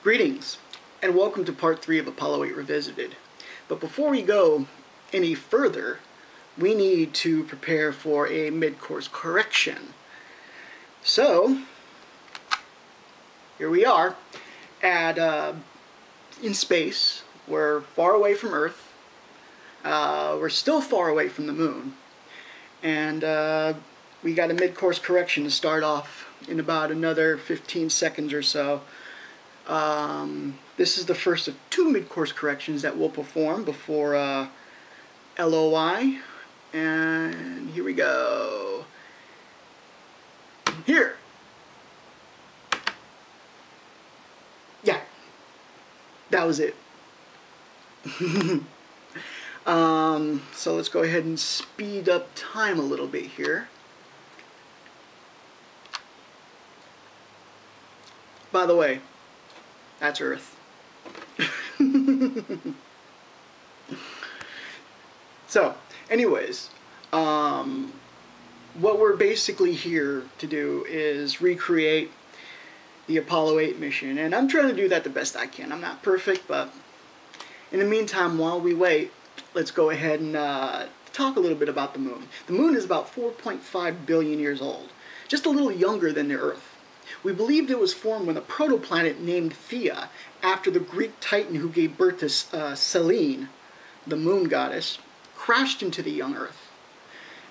Greetings, and welcome to part 3 of Apollo 8 Revisited. But before we go any further, we need to prepare for a mid-course correction. So, here we are in space. We're far away from Earth. We're still far away from the moon. And we got a mid-course correction to start off in about another 15 seconds or so. This is the first of 2 mid-course corrections that we'll perform before LOI. And here we go. Here. Yeah. That was it. So let's go ahead and speed up time a little bit here. By the way, that's Earth. So, anyways, what we're basically here to do is recreate the Apollo 8 mission, and I'm trying to do that the best I can. I'm not perfect, but in the meantime, while we wait, let's go ahead and talk a little bit about the moon. The moon is about 4.5 billion years old, just a little younger than the Earth. We believed it was formed when a protoplanet named Theia, after the Greek Titan who gave birth to Selene, the moon goddess, crashed into the young Earth.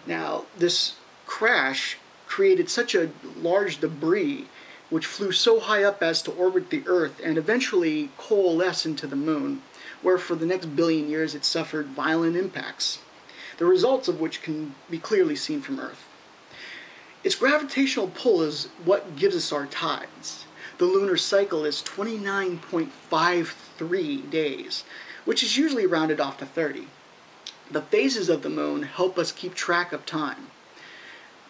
Now, this crash created such a large debris which flew so high up as to orbit the Earth and eventually coalesce into the moon, where for the next billion years it suffered violent impacts, the results of which can be clearly seen from Earth. Its gravitational pull is what gives us our tides. The lunar cycle is 29.53 days, which is usually rounded off to 30. The phases of the moon help us keep track of time.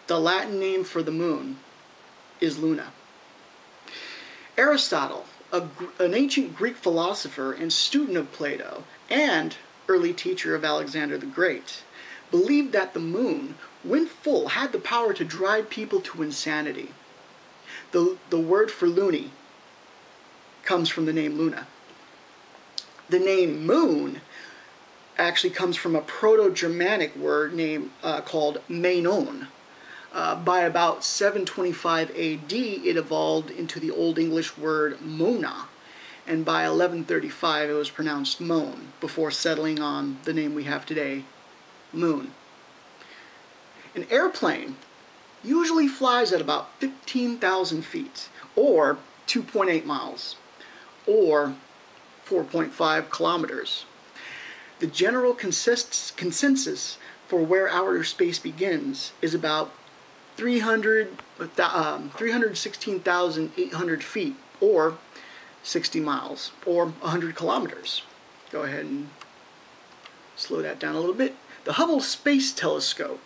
The Latin name for the moon is Luna. Aristotle, an ancient Greek philosopher and student of Plato, and early teacher of Alexander the Great, believed that the moon, when full, had the power to drive people to insanity. The word for loony comes from the name Luna. The name moon actually comes from a Proto-Germanic word called menon. By about 725 AD, it evolved into the Old English word mona, and by 1135 it was pronounced moan, before settling on the name we have today, moon. An airplane usually flies at about 15,000 feet, or 2.8 miles, or 4.5 kilometers. The general consensus for where outer space begins is about 316,800 feet, or 60 miles, or 100 kilometers. Go ahead and slow that down a little bit. The Hubble Space Telescope,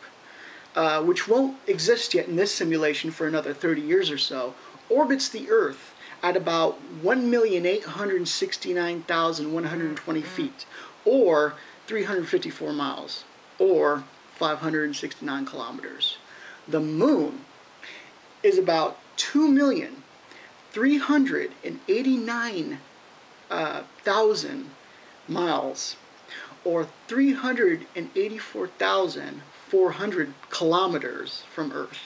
which won't exist yet in this simulation for another 30 years or so, orbits the Earth at about 1,869,120 feet, or 354 miles, or 569 kilometers. The moon is about 2,389,000 miles, or 384,400 kilometers from Earth.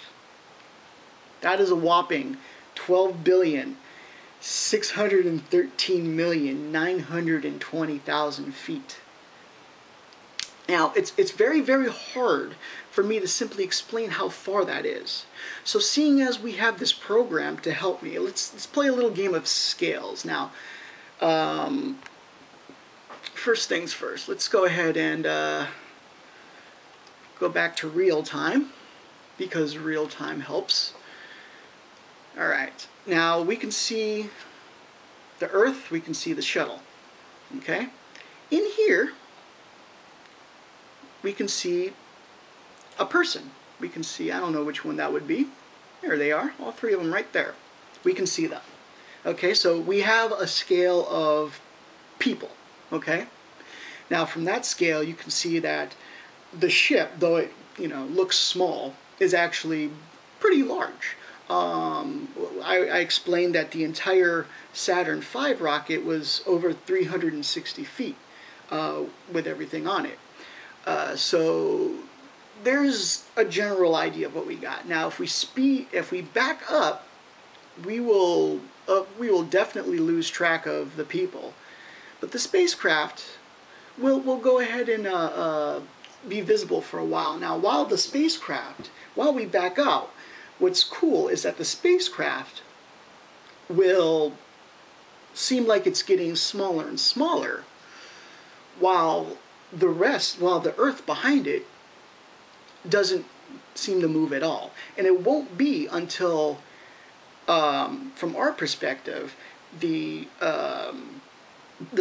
That is a whopping 12,613,920,000 feet. Now, it's very, very hard for me to simply explain how far that is. So seeing as we have this program to help me, let's play a little game of scales. Now, first things first, let's go ahead and go back to real time, because real time helps. Alright, now we can see the Earth, we can see the shuttle. Okay? In here, we can see a person. We can see, I don't know which one that would be. There they are, all 3 of them right there. We can see them. Okay, so we have a scale of people. Okay? Now from that scale you can see that the ship, though it looks small, is actually pretty large. I explained that the entire Saturn V rocket was over 360 feet with everything on it. So there's a general idea of what we got. Now, if we back up, we will definitely lose track of the people. But the spacecraft will go ahead and be visible for a while. Now, while we back out, what's cool is that the spacecraft will seem like it's getting smaller and smaller, while the Earth behind it doesn't seem to move at all. And it won't be until, from our perspective, the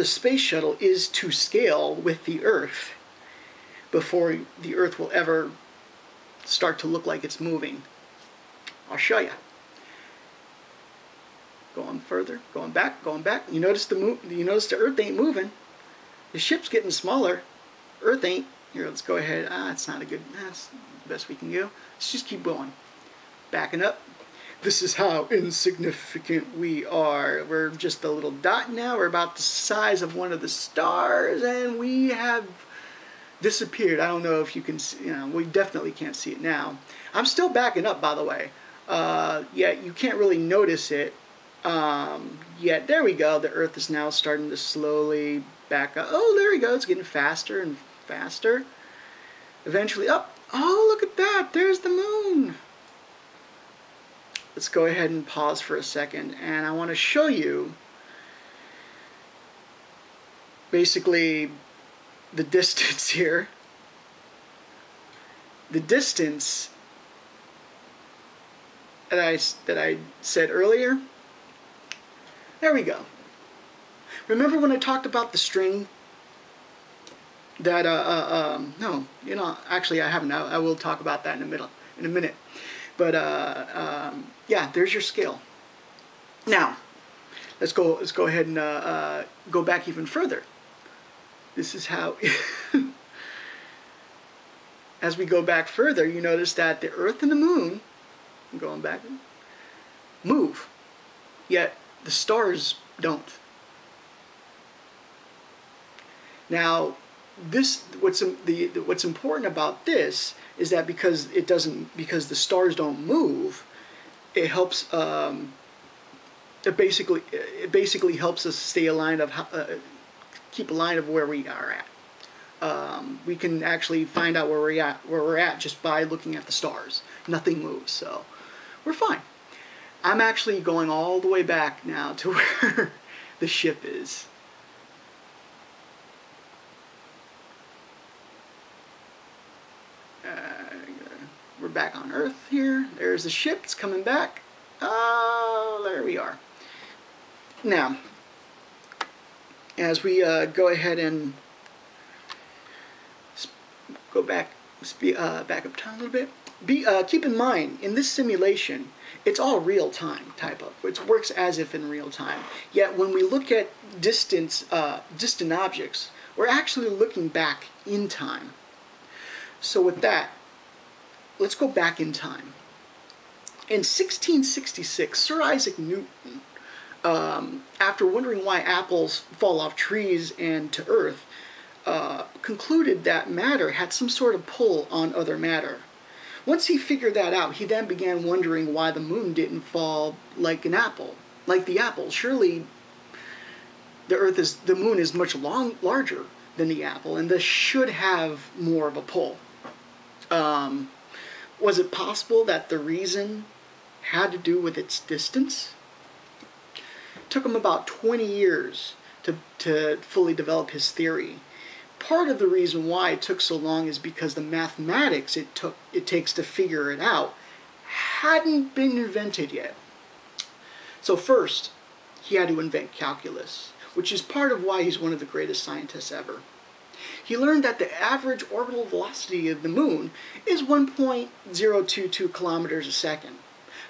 space shuttle is to scale with the Earth before the Earth will ever start to look like it's moving. I'll show you. Going further, going back. You notice the Earth ain't moving. The ship's getting smaller. Earth ain't. Here, let's go ahead. It's not a good. That's the best we can do. Let's just keep going. Backing up. This is how insignificant we are. We're just a little dot now. We're about the size of one of the stars, and we have disappeared. I don't know if you can see, we definitely can't see it now. I'm still backing up, by the way. Yeah, you can't really notice it. Yeah, there we go. The Earth is now starting to slowly back up. Oh, there we go. It's getting faster and faster. Eventually up. Oh, look at that. There's the moon. Let's go ahead and pause for a second, and I want to show you basically the distance here. The distance that I said earlier. There we go. Remember when I talked about the string that no, actually I haven't. I will talk about that in a minute. But yeah, there's your scale. Now, let's go ahead and go back even further. This is how as we go back further, you notice that the Earth and the moon, I'm going back, move, yet the stars don't. Now, what's important about this is that because the stars don't move, it helps. It basically helps us stay aligned keep a line of where we are at. We can actually find out where we're at just by looking at the stars. Nothing moves, so we're fine. I'm actually going all the way back now to where the ship is. We're back on Earth here. There's the ship. It's coming back. Oh, there we are. Now, as we go ahead and go back, back up time a little bit. Keep in mind, in this simulation, it's all real time type of. It works as if in real time. Yet when we look at distant objects, we're actually looking back in time. So with that, let's go back in time. In 1666, Sir Isaac Newton, after wondering why apples fall off trees and to earth, concluded that matter had some sort of pull on other matter. Once he figured that out, he then began wondering why the moon didn't fall like an apple, like the apple. Surely the moon is much larger than the apple, and this should have more of a pull. Was it possible that the reason had to do with its distance? It took him about 20 years to fully develop his theory. Part of the reason why it took so long is because the mathematics it takes to figure it out hadn't been invented yet. So first, he had to invent calculus, which is part of why he's one of the greatest scientists ever. He learned that the average orbital velocity of the moon is 1.022 kilometers a second,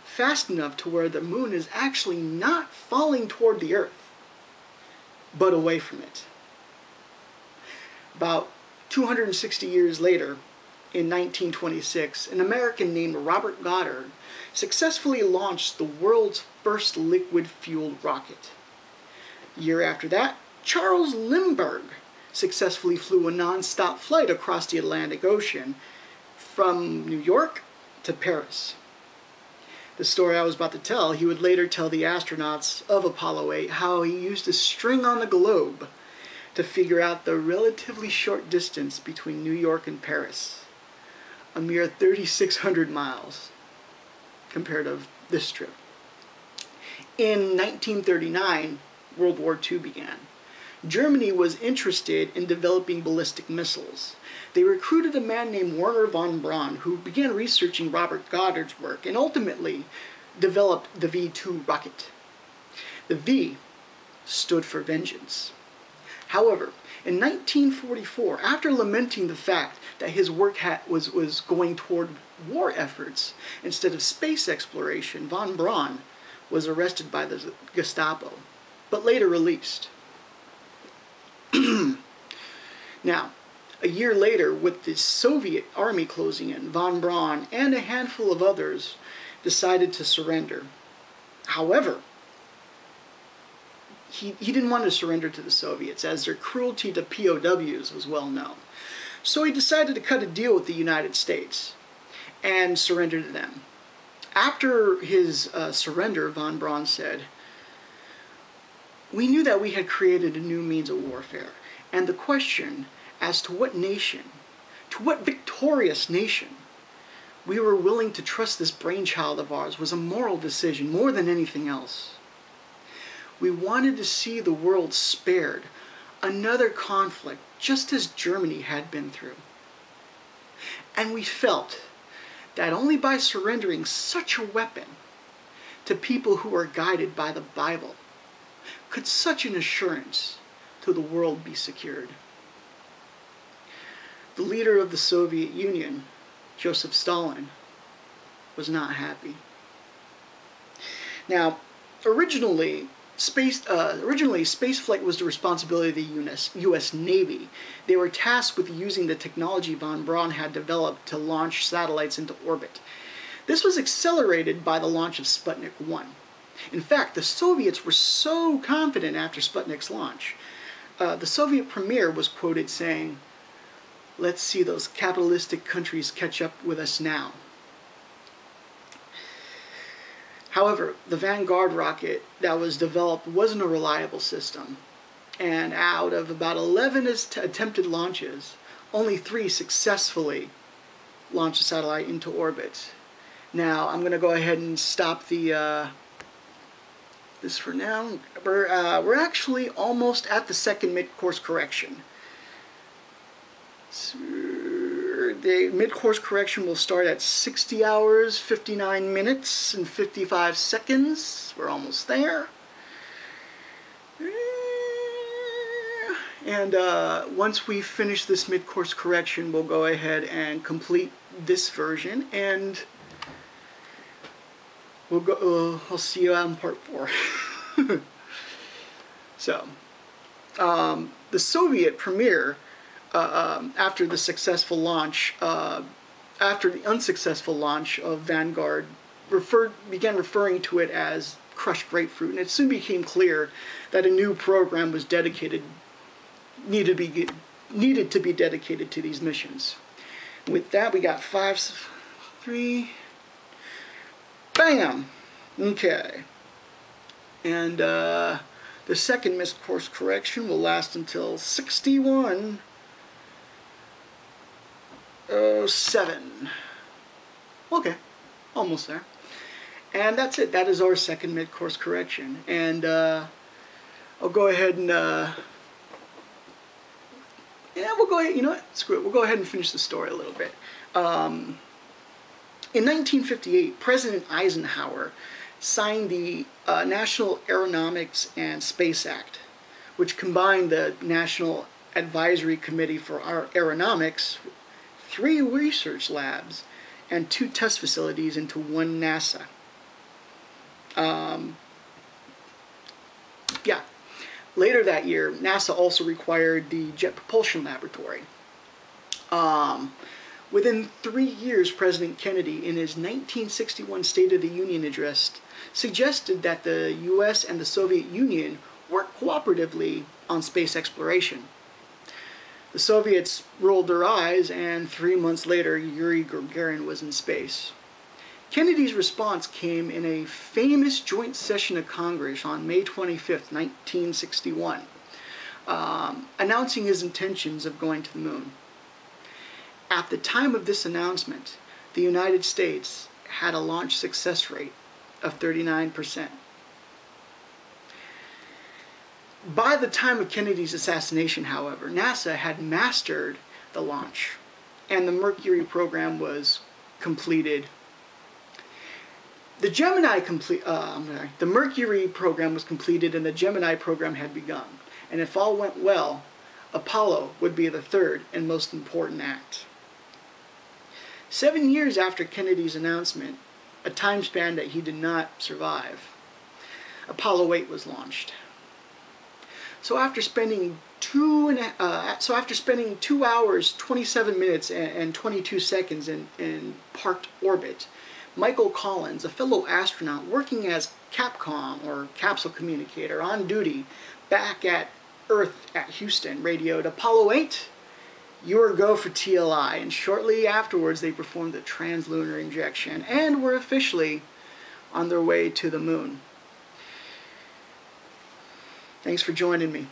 fast enough to where the moon is actually not falling toward the Earth, but away from it. About 260 years later, in 1926, an American named Robert Goddard successfully launched the world's first liquid-fueled rocket. A year after that, Charles Lindbergh successfully flew a non-stop flight across the Atlantic Ocean from New York to Paris. The story I was about to tell, he would later tell the astronauts of Apollo 8 how he used a string on the globe to figure out the relatively short distance between New York and Paris. A mere 3,600 miles compared to this trip. In 1939, World War II began. Germany was interested in developing ballistic missiles. They recruited a man named Wernher von Braun, who began researching Robert Goddard's work and ultimately developed the V-2 rocket. The V stood for vengeance. However, in 1944, after lamenting the fact that his work was going toward war efforts instead of space exploration, von Braun was arrested by the Gestapo, but later released. Now, a year later, with the Soviet army closing in, von Braun and a handful of others decided to surrender. However, he didn't want to surrender to the Soviets, as their cruelty to POWs was well known. So he decided to cut a deal with the United States and surrender to them. After his surrender, von Braun said, "We knew that we had created a new means of warfare, and the question as to what nation, to what victorious nation, we were willing to trust this brainchild of ours was a moral decision more than anything else. We wanted to see the world spared another conflict just as Germany had been through. And we felt that only by surrendering such a weapon to people who are guided by the Bible could such an assurance to the world be secured." The leader of the Soviet Union, Joseph Stalin, was not happy. Now, originally, spaceflight was the responsibility of the U.S. Navy. They were tasked with using the technology von Braun had developed to launch satellites into orbit. This was accelerated by the launch of Sputnik 1. In fact, the Soviets were so confident after Sputnik's launch. The Soviet premier was quoted saying, "Let's see those capitalistic countries catch up with us now." However, the Vanguard rocket that was developed wasn't a reliable system, and out of about 11 attempted launches, only 3 successfully launched the satellite into orbit. Now, I'm going to go ahead and stop this for now. We're actually almost at the second mid-course correction. So, the mid-course correction will start at 60 hours, 59 minutes, and 55 seconds. We're almost there. And once we finish this mid-course correction, we'll go ahead and complete this version, and we'll go. I'll see you out in part 4. So, the Soviet premier, after the successful launch, after the unsuccessful launch of Vanguard, began referring to it as crushed grapefruit, and it soon became clear that a new program was needed to be dedicated to these missions. With that, we got 5, 3, bam! Okay. And the second missed course correction will last until 61:07. Okay, almost there. And that's it. That is our second mid-course correction. And I'll go ahead and we'll go ahead. You know what? Screw it. We'll go ahead and finish the story a little bit. In 1958, President Eisenhower signed the National Aeronautics and Space Act, which combined the National Advisory Committee for Aeronautics, 3 research labs, and 2 test facilities into one NASA. Later that year, NASA also required the Jet Propulsion Laboratory. Within 3 years, President Kennedy, in his 1961 State of the Union address, suggested that the U.S. and the Soviet Union work cooperatively on space exploration. The Soviets rolled their eyes, and 3 months later, Yuri Gagarin was in space. Kennedy's response came in a famous joint session of Congress on May 25, 1961, announcing his intentions of going to the moon. At the time of this announcement, the United States had a launch success rate of 39%. By the time of Kennedy's assassination, however, NASA had mastered the launch, and the Mercury program was completed. The Mercury program was completed, and the Gemini program had begun. And if all went well, Apollo would be the third and most important act. 7 years after Kennedy's announcement, a time span that he did not survive, Apollo 8 was launched. So after spending 2 hours, 27 minutes, and 22 seconds in parked orbit, Michael Collins, a fellow astronaut working as Capcom, or capsule communicator, on duty back at Earth at Houston, radioed, "Apollo 8, you are go for TLI," and shortly afterwards they performed the translunar injection and were officially on their way to the moon. Thanks for joining me.